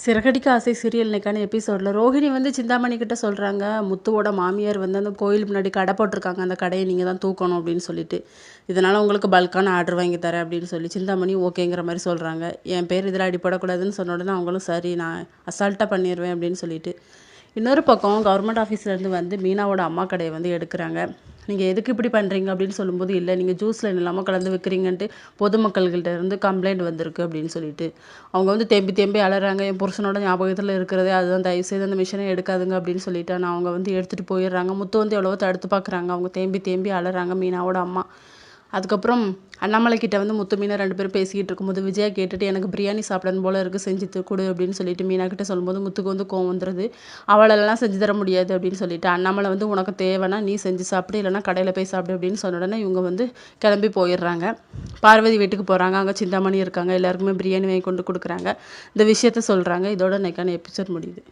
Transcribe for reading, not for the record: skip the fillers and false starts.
சிறகடிக்க ஆசை சீரியல் இன்னைக்கான எபிசோடில் ரோஹிணி வந்து சிந்தாமணி கிட்ட சொல்கிறாங்க, முத்துவோட மாமியார் வந்து அந்த கோயில் முன்னாடி கடை போட்டிருக்காங்க, அந்த கடையை நீங்கள் தான் தூக்கணும் அப்படின்னு சொல்லிட்டு, இதனால் உங்களுக்கு பல்கான ஆர்டர் வாங்கி தரேன் அப்படின்னு சொல்லி சிந்தாமணி ஓகேங்கிற மாதிரி சொல்கிறாங்க. என் பேர் இதில் அடிப்படக்கூடாதுன்னு சொன்ன உடனே அவங்களும் சரி நான் அசால்ட்டாக பண்ணிடுவேன் அப்படின்னு சொல்லிட்டு, இன்னொரு பக்கம் கவர்மெண்ட் ஆஃபீஸ்லேருந்து வந்து மீனாவோட அம்மா கடையை வந்து எடுக்கிறாங்க. நீங்கள் எதுக்கு இப்படி பண்ணுறீங்க அப்படின்னு சொல்லும்போது, இல்லை நீங்கள் ஜூஸில் இல்லாமல் கலந்து விற்கிறீங்கன்ட்டு பொதுமக்கள்கிட்ட இருந்து கம்ப்ளைண்ட் வந்திருக்கு அப்படின்னு சொல்லிட்டு அவங்க வந்து தேம்பி தேம்பி அலறாங்க. என் புருஷனோட ஞாபகத்தில் இருக்கிறதே அதுதான், தயவுசெய்து அந்த மிஷினை எடுக்காதுங்க அப்படின்னு சொல்லிட்டு நான் அவங்க வந்து எடுத்துகிட்டு போயிடுறாங்க. முத்து வந்து எவ்வளவோ தடுத்து பார்க்குறாங்க. அவங்க தேம்பி தேம்பி அலறாங்க மீனாவோட அம்மா. அதுக்கப்புறம் அண்ணாமலை கிட்ட வந்து முத்து மீனா 2 பேரும் பேசிக்கிட்டு இருக்கும்போது விஜயா கேட்டுட்டு, எனக்கு பிரியாணி சாப்பிடணும் போல இருக்குது, செஞ்சு கொடு அப்படின்னு சொல்லிட்டு மீனா கிட்ட சொல்லும்போது முத்துக்கு வந்து கோவம் வந்துடுது. அவளெல்லாம் செஞ்சு தர முடியாது அப்படின்னு சொல்லிட்டு, அண்ணாமலை வந்து உனக்கு தேவைன்னா நீ செஞ்சு சாப்பிடு, இல்லைனா கடையில் போய் சாப்பிடு அப்படின்னு சொன்ன உடனே இவங்க வந்து கிளம்பி போயிடுறாங்க. பார்வதி வீட்டுக்கு போகிறாங்க. அங்கே சிந்தாமணி இருக்காங்க. எல்லாருக்குமே பிரியாணி வாங்கி கொண்டு கொடுக்குறாங்க. இந்த விஷயத்த சொல்கிறாங்க. இதோட இன்னைக்கான எபிசோட் முடியுது.